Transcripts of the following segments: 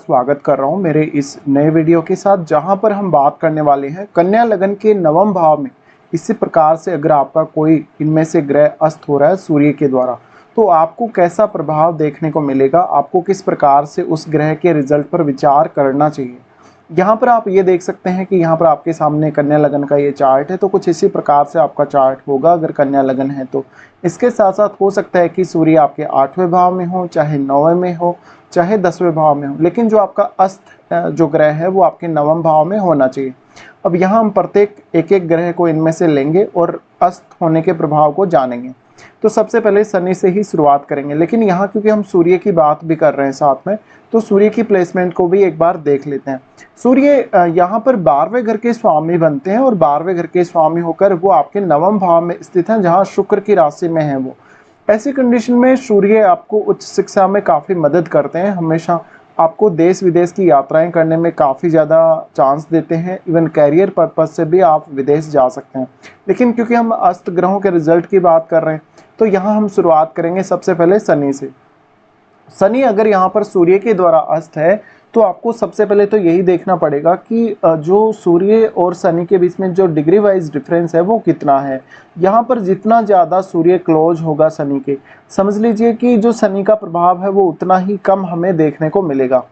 स्वागत कर रहा हूं मेरे इस नए वीडियो के साथ, जहां पर हम बात करने वाले हैं कन्या लगन के नवम भाव में। इसी प्रकार से अगर आपका कोई इनमें से ग्रह अस्त हो रहा है सूर्य के द्वारा, तो आपको कैसा प्रभाव देखने को मिलेगा, आपको किस प्रकार से उस ग्रह के रिजल्ट पर विचार करना चाहिए। यहाँ पर आप ये देख सकते हैं कि यहाँ पर आपके सामने कन्या लगन का ये चार्ट है, तो कुछ इसी प्रकार से आपका चार्ट होगा अगर कन्या लगन है तो। इसके साथ साथ हो सकता है कि सूर्य आपके 8वें भाव में हो, चाहे 9वें में हो, चाहे 10वें भाव में हो, लेकिन जो आपका अस्त जो ग्रह है वो आपके नवम भाव में होना चाहिए। अब यहाँ हम प्रत्येक एक एक ग्रह को इनमें से लेंगे और अस्त होने के प्रभाव को जानेंगे। तो सबसे पहले शनि से ही शुरुआत करेंगे, लेकिन यहाँ क्योंकि हम सूर्य की बात भी कर रहे हैं साथ में, तो सूर्य की प्लेसमेंट को भी एक बार देख लेते हैं। सूर्य यहाँ पर 12वें घर के स्वामी बनते हैं और 12वें घर के स्वामी होकर वो आपके नवम भाव में स्थित हैं, जहाँ शुक्र की राशि में है वो। ऐसी कंडीशन में सूर्य आपको उच्च शिक्षा में काफ़ी मदद करते हैं, हमेशा आपको देश विदेश की यात्राएं करने में काफ़ी ज़्यादा चांस देते हैं। इवन कैरियर पर्पज से भी आप विदेश जा सकते हैं। लेकिन क्योंकि हम अस्त ग्रहों के रिजल्ट की बात कर रहे हैं, तो यहाँ हम शुरुआत करेंगे सबसे पहले शनि से। शनि अगर यहाँ पर सूर्य के द्वारा अस्त है, तो आपको सबसे पहले तो यही देखना पड़ेगा कि जो सूर्य और शनि के बीच में जो डिग्री वाइज डिफरेंस है वो कितना है। यहाँ पर जितना ज़्यादा सूर्य क्लोज होगा शनि के, समझ लीजिए कि जो शनि का प्रभाव है वो उतना ही कम हमें देखने को मिलेगा।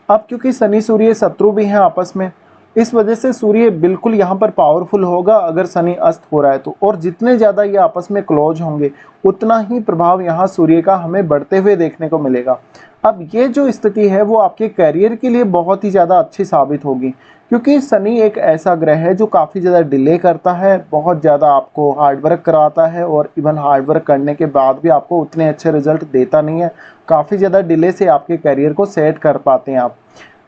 अब क्योंकि शनि सूर्य शत्रु भी हैं आपस में, इस वजह से सूर्य बिल्कुल यहाँ पर पावरफुल होगा अगर शनि अस्त हो रहा है तो। और जितने ज़्यादा ये आपस में क्लोज होंगे, उतना ही प्रभाव यहाँ सूर्य का हमें बढ़ते हुए देखने को मिलेगा। अब ये जो स्थिति है वो आपके कैरियर के लिए बहुत ही ज़्यादा अच्छी साबित होगी, क्योंकि शनि एक ऐसा ग्रह है जो काफ़ी ज़्यादा डिले करता है, बहुत ज़्यादा आपको हार्डवर्क कराता है, और इवन हार्डवर्क करने के बाद भी आपको उतने अच्छे रिजल्ट देता नहीं है। काफ़ी ज़्यादा डिले से आपके कैरियर को सेट कर पाते हैं आप।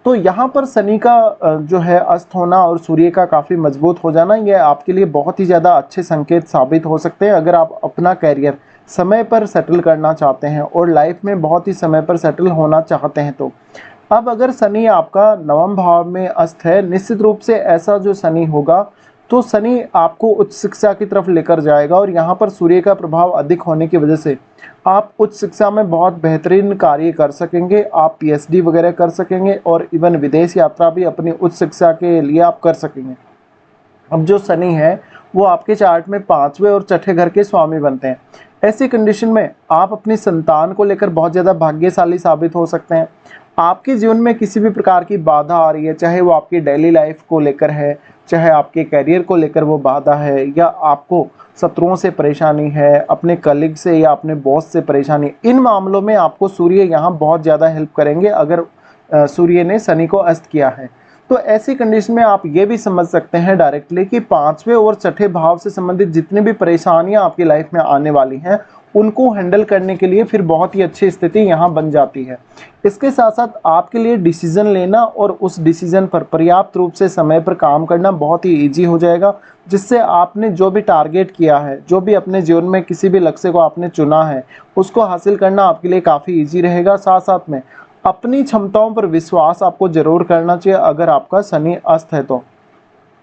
तो यहाँ पर शनि का जो है अस्त होना और सूर्य का काफ़ी मजबूत हो जाना, ये आपके लिए बहुत ही ज़्यादा अच्छे संकेत साबित हो सकते हैं अगर आप अपना कैरियर समय पर सेटल करना चाहते हैं और लाइफ में बहुत ही समय पर सेटल होना चाहते हैं तो। अब अगर शनि आपका नवम भाव में अस्त है, निश्चित रूप से ऐसा जो शनि होगा, तो शनि आपको उच्च शिक्षा की तरफ लेकर जाएगा, और यहाँ पर सूर्य का प्रभाव अधिक होने की वजह से आप उच्च शिक्षा में बहुत बेहतरीन कार्य कर सकेंगे। आप पीएचडी वगैरह कर सकेंगे और इवन विदेश यात्रा भी अपनी उच्च शिक्षा के लिए आप कर सकेंगे। अब जो शनि है वो आपके चार्ट में 5वें और छठे घर के स्वामी बनते हैं। ऐसी कंडीशन में आप अपनी संतान को लेकर बहुत ज़्यादा भाग्यशाली साबित हो सकते हैं। आपके जीवन में किसी भी प्रकार की बाधा आ रही है, चाहे वो आपकी डेली लाइफ को लेकर है, चाहे आपके करियर को लेकर वो बाधा है, या आपको शत्रुओं से परेशानी है, अपने कलीग से या अपने बॉस से परेशानी, इन मामलों में आपको सूर्य यहाँ बहुत ज़्यादा हेल्प करेंगे अगर सूर्य ने शनि को अस्त किया है। तो ऐसी कंडीशन में आप ये भी समझ सकते हैं डायरेक्टली कि 5वें और छठे भाव से संबंधित जितनी भी परेशानियां आपकी लाइफ में आने वाली हैं, उनको हैंडल करने के लिए फिर बहुत ही अच्छी स्थिति यहाँ बन जाती है। इसके साथ साथ आपके लिए डिसीजन लेना और उस डिसीजन पर पर्याप्त रूप से समय पर काम करना बहुत ही ईजी हो जाएगा, जिससे आपने जो भी टारगेट किया है, जो भी अपने जीवन में किसी भी लक्ष्य को आपने चुना है, उसको हासिल करना आपके लिए काफ़ी ईजी रहेगा। साथ साथ में अपनी क्षमताओं पर विश्वास आपको जरूर करना चाहिए अगर आपका शनि अस्त है तो।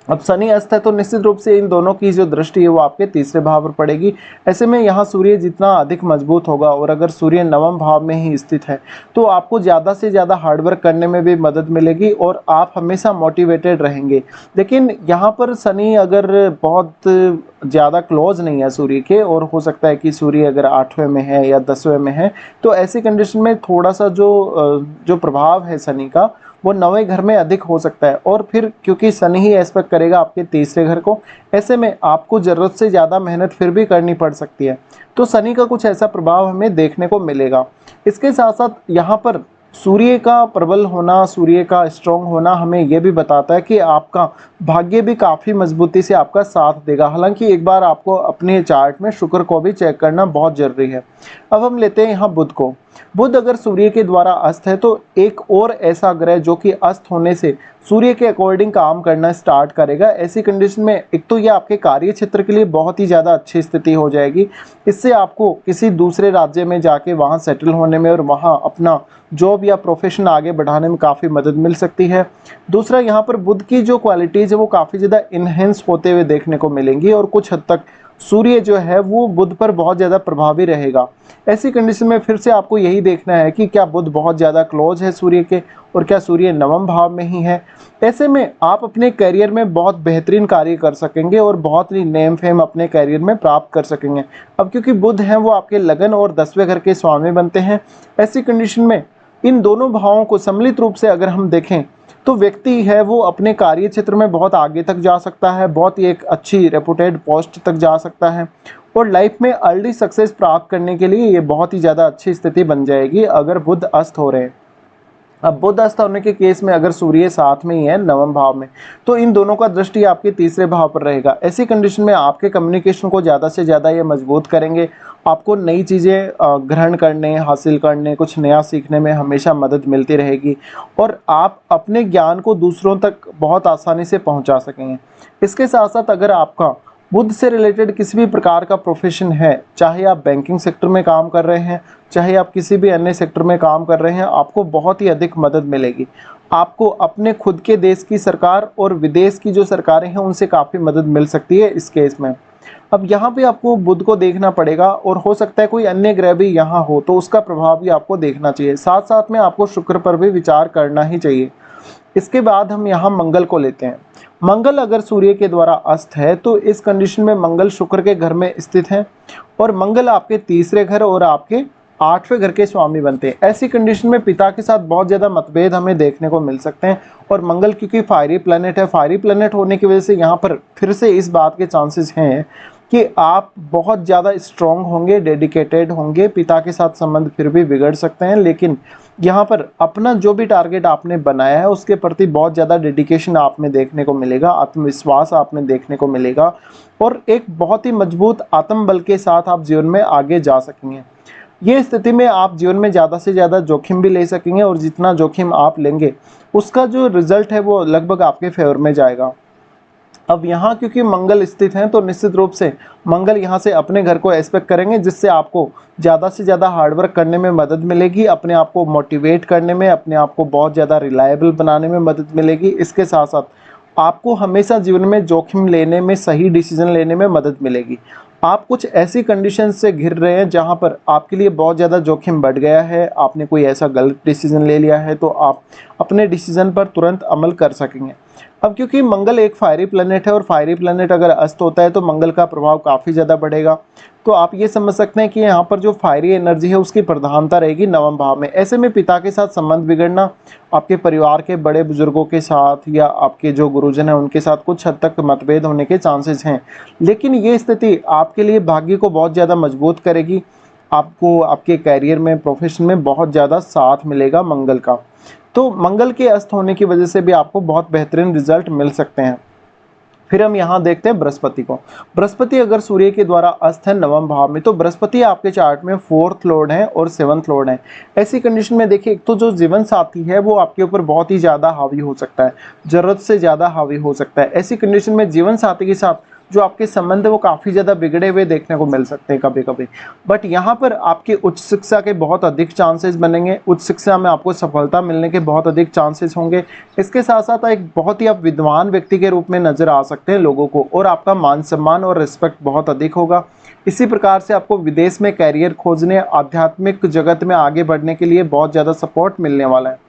अब शनि अस्त है तो निश्चित रूप से इन दोनों की जो दृष्टि है वो आपके तीसरे भाव पर पड़ेगी। ऐसे में यहाँ सूर्य जितना अधिक मजबूत होगा, और अगर सूर्य नवम भाव में ही स्थित है, तो आपको ज़्यादा से ज़्यादा हार्डवर्क करने में भी मदद मिलेगी और आप हमेशा मोटिवेटेड रहेंगे। लेकिन यहाँ पर शनि अगर बहुत ज़्यादा क्लोज नहीं है सूर्य के, और हो सकता है कि सूर्य अगर 8वें में है या 10वें में है, तो ऐसी कंडीशन में थोड़ा सा जो प्रभाव है शनि का वो 9वें घर में अधिक हो सकता है। और फिर क्योंकि शनि ही एस्पेक्ट करेगा आपके तीसरे घर को, ऐसे में आपको ज़रूरत से ज़्यादा मेहनत फिर भी करनी पड़ सकती है। तो शनि का कुछ ऐसा प्रभाव हमें देखने को मिलेगा। इसके साथ साथ यहाँ पर सूर्य का प्रबल होना, सूर्य का स्ट्रॉन्ग होना हमें यह भी बताता है कि आपका भाग्य भी काफ़ी मजबूती से आपका साथ देगा। हालांकि एक बार आपको अपने चार्ट में शुक्र को भी चेक करना बहुत जरूरी है। अब हम लेते हैं यहाँ बुध को। बुध अगर सूर्य के द्वारा अस्त है, तो एक और ऐसा ग्रह जो कि अस्त होने से सूर्य के अकॉर्डिंग काम करना स्टार्ट करेगा। ऐसी कंडीशन में एक तो ये आपके कार्य क्षेत्र के लिए बहुत ही ज़्यादा अच्छी स्थिति हो जाएगी। इससे आपको किसी दूसरे राज्य में जाके वहाँ सेटल होने में और वहाँ अपना जॉब या प्रोफेशन आगे बढ़ाने में काफ़ी मदद मिल सकती है। दूसरा, यहाँ पर बुध की जो क्वालिटीज़ है वो काफ़ी ज़्यादा इन्हेंस होते हुए देखने को मिलेंगी, और कुछ हद तक सूर्य जो है वो बुध पर बहुत ज़्यादा प्रभावी रहेगा। ऐसी कंडीशन में फिर से आपको यही देखना है कि क्या बुध बहुत ज़्यादा क्लोज है सूर्य के और क्या सूर्य नवम भाव में ही है। ऐसे में आप अपने करियर में बहुत बेहतरीन कार्य कर सकेंगे और बहुत ही नेम फेम अपने करियर में प्राप्त कर सकेंगे। अब क्योंकि बुध हैं वो आपके लगन और 10वें घर के स्वामी बनते हैं, ऐसी कंडीशन में इन दोनों भावों को सम्मिलित रूप से अगर हम देखें तो व्यक्ति है वो अपने कार्य क्षेत्र में बहुत आगे तक जा सकता है, बहुत ही एक अच्छी रेपुटेड पोस्ट तक जा सकता है और लाइफ में अर्ली सक्सेस प्राप्त करने के लिए ये बहुत ही ज़्यादा अच्छी स्थिति बन जाएगी अगर बुध अस्त हो रहे हैं। अब बुध अस्त होने के केस में अगर सूर्य साथ में ही है नवम भाव में, तो इन दोनों का दृष्टि आपके तीसरे भाव पर रहेगा। ऐसी कंडीशन में आपके कम्युनिकेशन को ज़्यादा से ज़्यादा ये मजबूत करेंगे, आपको नई चीज़ें ग्रहण करने, हासिल करने, कुछ नया सीखने में हमेशा मदद मिलती रहेगी और आप अपने ज्ञान को दूसरों तक बहुत आसानी से पहुंचा सकेंगे। इसके साथ साथ अगर आपका बुध से रिलेटेड किसी भी प्रकार का प्रोफेशन है, चाहे आप बैंकिंग सेक्टर में काम कर रहे हैं, चाहे आप किसी भी अन्य सेक्टर में काम कर रहे हैं, आपको बहुत ही अधिक मदद मिलेगी। आपको अपने खुद के देश की सरकार और विदेश की जो सरकारें हैं उनसे काफ़ी मदद मिल सकती है इस केस में। अब यहाँ पे आपको बुध को देखना पड़ेगा और हो सकता है कोई अन्य ग्रह भी यहाँ हो तो उसका प्रभाव भी आपको देखना चाहिए। साथ साथ में आपको शुक्र पर भी विचार करना ही चाहिए। इसके बाद हम यहाँ मंगल को लेते हैं। मंगल अगर सूर्य के द्वारा अस्त है तो इस कंडीशन में मंगल शुक्र के घर में स्थित है और मंगल आपके तीसरे घर और आपके 8वें घर के स्वामी बनते हैं। ऐसी कंडीशन में पिता के साथ बहुत ज़्यादा मतभेद हमें देखने को मिल सकते हैं और मंगल क्योंकि फायरी प्लैनेट है, फायरी प्लैनेट होने की वजह से यहाँ पर फिर से इस बात के चांसेस हैं कि आप बहुत ज़्यादा स्ट्रॉन्ग होंगे, डेडिकेटेड होंगे। पिता के साथ संबंध फिर भी बिगड़ सकते हैं, लेकिन यहाँ पर अपना जो भी टारगेट आपने बनाया है उसके प्रति बहुत ज़्यादा डेडिकेशन आप में देखने को मिलेगा, आत्मविश्वास आप में देखने को मिलेगा और एक बहुत ही मजबूत आत्मबल के साथ आप जीवन में आगे जा सकेंगे। ये स्थिति में आप जीवन में ज़्यादा से ज़्यादा जोखिम भी ले सकेंगे और जितना जोखिम आप लेंगे उसका जो रिजल्ट है वो लगभग आपके फेवर में जाएगा। अब यहाँ क्योंकि मंगल स्थित हैं तो निश्चित रूप से मंगल यहाँ से अपने घर को एस्पेक्ट करेंगे, जिससे आपको ज़्यादा से ज़्यादा हार्डवर्क करने में मदद मिलेगी, अपने आप को मोटिवेट करने में, अपने आप को बहुत ज़्यादा रिलायबल बनाने में मदद मिलेगी। इसके साथ साथ आपको हमेशा जीवन में जोखिम लेने में, सही डिसीजन लेने में मदद मिलेगी। आप कुछ ऐसी कंडीशन से घिर रहे हैं जहाँ पर आपके लिए बहुत ज़्यादा जोखिम बढ़ गया है, आपने कोई ऐसा गलत डिसीजन ले लिया है तो आप अपने डिसीजन पर तुरंत अमल कर सकेंगे। अब क्योंकि मंगल एक फायरी प्लैनेट है और फायरी प्लैनेट अगर अस्त होता है तो मंगल का प्रभाव काफ़ी ज़्यादा बढ़ेगा, तो आप ये समझ सकते हैं कि यहाँ पर जो फायरी एनर्जी है उसकी प्रधानता रहेगी नवम भाव में। ऐसे में पिता के साथ संबंध बिगड़ना, आपके परिवार के बड़े बुजुर्गों के साथ या आपके जो गुरुजन हैं उनके साथ कुछ हद तक मतभेद होने के चांसेस हैं, लेकिन ये स्थिति आपके लिए भाग्य को बहुत ज़्यादा मजबूत करेगी। आपको आपके कैरियर में, प्रोफेशन में बहुत ज़्यादा साथ मिलेगा मंगल का। तो मंगल के अस्त होने की वजह से भी आपको बहुत बेहतरीन रिजल्ट मिल सकते हैं। फिर हम यहाँ देखते हैं बृहस्पति को। बृहस्पति अगर सूर्य के द्वारा अस्त है नवम भाव में तो बृहस्पति आपके चार्ट में 4th लॉर्ड है और 7th लॉर्ड है। ऐसी कंडीशन में देखिए, एक तो जो जीवन साथी है वो आपके ऊपर बहुत ही ज़्यादा हावी हो सकता है, ज़रूरत से ज़्यादा हावी हो सकता है। ऐसी कंडीशन में जीवन साथी के साथ जो आपके संबंध है वो काफ़ी ज़्यादा बिगड़े हुए देखने को मिल सकते हैं कभी कभी। बट यहाँ पर आपकी उच्च शिक्षा के बहुत अधिक चांसेस बनेंगे, उच्च शिक्षा में आपको सफलता मिलने के बहुत अधिक चांसेस होंगे। इसके साथ साथ एक बहुत ही आप विद्वान व्यक्ति के रूप में नजर आ सकते हैं लोगों को और आपका मान सम्मान और रिस्पेक्ट बहुत अधिक होगा। इसी प्रकार से आपको विदेश में कैरियर खोजने, आध्यात्मिक जगत में आगे बढ़ने के लिए बहुत ज़्यादा सपोर्ट मिलने वाला है।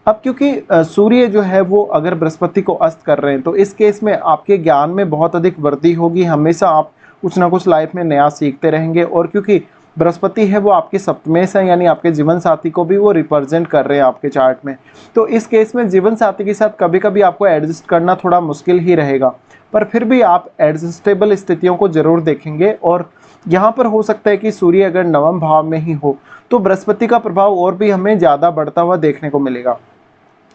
अब क्योंकि सूर्य जो है वो अगर बृहस्पति को अस्त कर रहे हैं तो इस केस में आपके ज्ञान में बहुत अधिक वृद्धि होगी, हमेशा आप कुछ ना कुछ लाइफ में नया सीखते रहेंगे। और क्योंकि बृहस्पति है वो आपके सप्तमेश है, यानी आपके जीवन साथी को भी वो रिप्रेजेंट कर रहे हैं आपके चार्ट में, तो इस केस में जीवन साथी के साथ कभी कभी आपको एडजस्ट करना थोड़ा मुश्किल ही रहेगा, पर फिर भी आप एडजस्टेबल स्थितियों को जरूर देखेंगे। और यहाँ पर हो सकता है कि सूर्य अगर नवम भाव में ही हो तो बृहस्पति का प्रभाव और भी हमें ज़्यादा बढ़ता हुआ देखने को मिलेगा।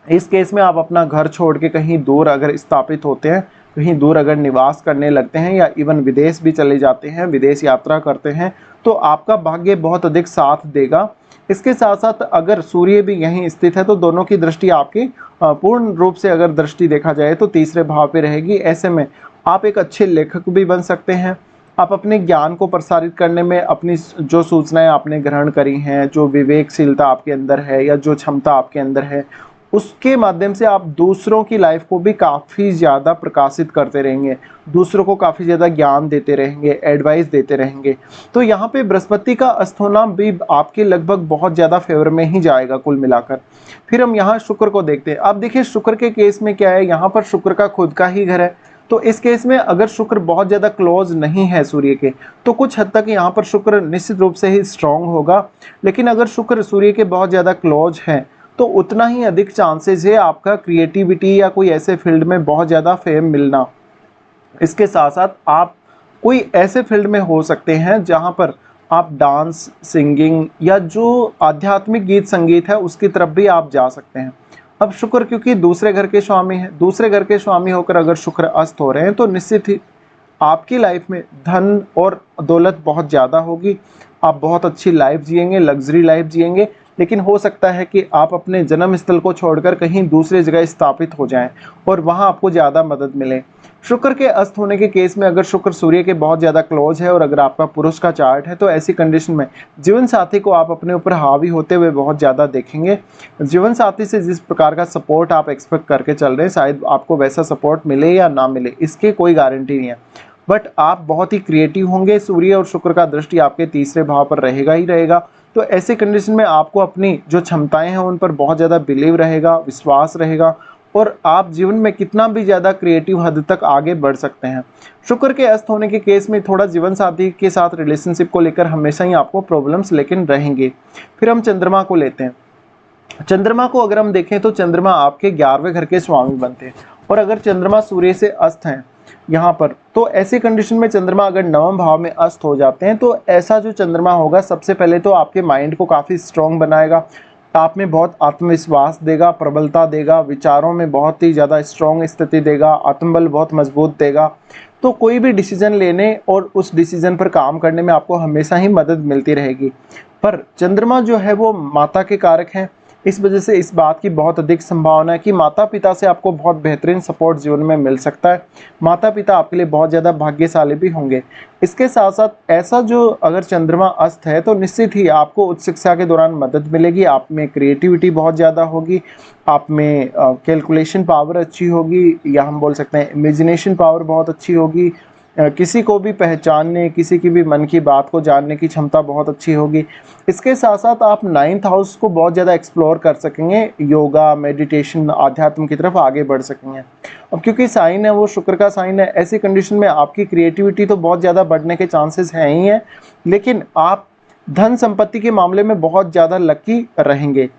इस केस में आप अपना घर छोड़ के कहीं दूर अगर स्थापित होते हैं, कहीं दूर अगर निवास करने लगते हैं या इवन विदेश भी चले जाते हैं, विदेश यात्रा करते हैं, तो आपका भाग्य बहुत अधिक साथ देगा। इसके साथ साथ अगर सूर्य भी यहीं स्थित है तो दोनों की दृष्टि आपकी पूर्ण रूप से अगर दृष्टि देखा जाए तो तीसरे भाव पे रहेगी। ऐसे में आप एक अच्छे लेखक भी बन सकते हैं। आप अपने ज्ञान को प्रसारित करने में अपनी जो सूचनाएं आपने ग्रहण करी हैं, जो विवेकशीलता आपके अंदर है या जो क्षमता आपके अंदर है, उसके माध्यम से आप दूसरों की लाइफ को भी काफ़ी ज़्यादा प्रकाशित करते रहेंगे, दूसरों को काफ़ी ज़्यादा ज्ञान देते रहेंगे, एडवाइस देते रहेंगे। तो यहाँ पे बृहस्पति का अस्त होना भी आपके लगभग बहुत ज़्यादा फेवर में ही जाएगा कुल मिलाकर। फिर हम यहाँ शुक्र को देखते हैं। अब देखिए शुक्र के केस में क्या है, यहाँ पर शुक्र का खुद का ही घर है, तो इस केस में अगर शुक्र बहुत ज़्यादा क्लोज नहीं है सूर्य के, तो कुछ हद तक यहाँ पर शुक्र निश्चित रूप से ही स्ट्रांग होगा। लेकिन अगर शुक्र सूर्य के बहुत ज़्यादा क्लोज है, तो उतना ही अधिक चांसेस है आपका क्रिएटिविटी या कोई ऐसे फील्ड में बहुत ज़्यादा फेम मिलना। इसके साथ साथ आप कोई ऐसे फील्ड में हो सकते हैं जहाँ पर आप डांस, सिंगिंग या जो आध्यात्मिक गीत संगीत है उसकी तरफ भी आप जा सकते हैं। अब शुक्र क्योंकि दूसरे घर के स्वामी है, दूसरे घर के स्वामी होकर अगर शुक्र अस्त हो रहे हैं, तो निश्चित ही आपकी लाइफ में धन और दौलत बहुत ज़्यादा होगी। आप बहुत अच्छी लाइफ जिएंगे, लग्जरी लाइफ जिएंगे। लेकिन हो सकता है कि आप अपने जन्म स्थल को छोड़कर कहीं दूसरी जगह स्थापित हो जाएं और वहां आपको ज़्यादा मदद मिले। शुक्र के अस्त होने के केस में अगर शुक्र सूर्य के बहुत ज़्यादा क्लोज है और अगर आपका पुरुष का चार्ट है, तो ऐसी कंडीशन में जीवन साथी को आप अपने ऊपर हावी होते हुए बहुत ज़्यादा देखेंगे। जीवन साथी से जिस प्रकार का सपोर्ट आप एक्सपेक्ट करके चल रहे हैं, शायद आपको वैसा सपोर्ट मिले या ना मिले, इसकी कोई गारंटी नहीं है। बट आप बहुत ही क्रिएटिव होंगे। सूर्य और शुक्र का दृष्टि आपके तीसरे भाव पर रहेगा ही रहेगा। तो ऐसे कंडीशन में आपको अपनी जो क्षमताएं हैं उन पर बहुत ज़्यादा बिलीव रहेगा, विश्वास रहेगा और आप जीवन में कितना भी ज़्यादा क्रिएटिव हद तक आगे बढ़ सकते हैं। शुक्र के अस्त होने के केस में थोड़ा जीवन साथी के साथ रिलेशनशिप को लेकर हमेशा ही आपको प्रॉब्लम्स लेकिन रहेंगे। फिर हम चंद्रमा को लेते हैं। चंद्रमा को अगर हम देखें तो चंद्रमा आपके 11वें घर के स्वामी बनते हैं और अगर चंद्रमा सूर्य से अस्त हैं यहाँ पर, तो ऐसी कंडीशन में चंद्रमा अगर नवम भाव में अस्त हो जाते हैं, तो ऐसा जो चंद्रमा होगा सबसे पहले तो आपके माइंड को काफ़ी स्ट्रॉन्ग बनाएगा, आप में बहुत आत्मविश्वास देगा, प्रबलता देगा, विचारों में बहुत ही ज़्यादा स्ट्रॉन्ग स्थिति देगा, आत्मबल बहुत मजबूत देगा। तो कोई भी डिसीजन लेने और उस डिसीजन पर काम करने में आपको हमेशा ही मदद मिलती रहेगी। पर चंद्रमा जो है वो माता के कारक हैं, इस वजह से इस बात की बहुत अधिक संभावना है कि माता पिता से आपको बहुत बेहतरीन सपोर्ट जीवन में मिल सकता है। माता पिता आपके लिए बहुत ज़्यादा भाग्यशाली भी होंगे। इसके साथ साथ ऐसा जो अगर चंद्रमा अस्त है, तो निश्चित ही आपको उच्च शिक्षा के दौरान मदद मिलेगी। आप में क्रिएटिविटी बहुत ज़्यादा होगी, आप में कैलकुलेशन पावर अच्छी होगी, या हम बोल सकते हैं इमेजिनेशन पावर बहुत अच्छी होगी। किसी को भी पहचानने, किसी की भी मन की बात को जानने की क्षमता बहुत अच्छी होगी। इसके साथ साथ आप 9th हाउस को बहुत ज़्यादा एक्सप्लोर कर सकेंगे, योगा, मेडिटेशन, आध्यात्म की तरफ आगे बढ़ सकेंगे। अब क्योंकि साइन है वो शुक्र का साइन है, ऐसी कंडीशन में आपकी क्रिएटिविटी तो बहुत ज़्यादा बढ़ने के चांसेस हैं ही हैं, लेकिन आप धन संपत्ति के मामले में बहुत ज़्यादा लकी रहेंगे।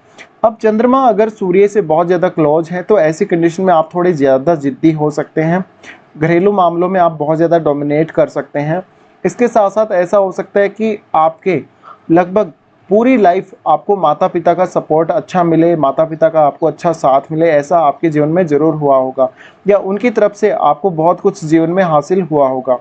अब चंद्रमा अगर सूर्य से बहुत ज़्यादा क्लोज है, तो ऐसी कंडीशन में आप थोड़े ज़्यादा जिद्दी हो सकते हैं। घरेलू मामलों में आप बहुत ज़्यादा डोमिनेट कर सकते हैं। इसके साथ साथ ऐसा हो सकता है कि आपके लगभग पूरी लाइफ आपको माता पिता का सपोर्ट अच्छा मिले, माता पिता का आपको अच्छा साथ मिले, ऐसा आपके जीवन में ज़रूर हुआ होगा, या उनकी तरफ से आपको बहुत कुछ जीवन में हासिल हुआ होगा।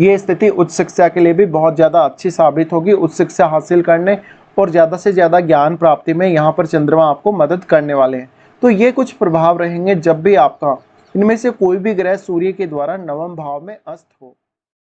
ये स्थिति उच्च शिक्षा के लिए भी बहुत ज़्यादा अच्छी साबित होगी। उच्च शिक्षा हासिल करने और ज़्यादा से ज़्यादा ज्ञान प्राप्ति में यहाँ पर चंद्रमा आपको मदद करने वाले हैं। तो ये कुछ प्रभाव रहेंगे जब भी आपका इनमें से कोई भी ग्रह सूर्य के द्वारा नवम भाव में अस्त हो।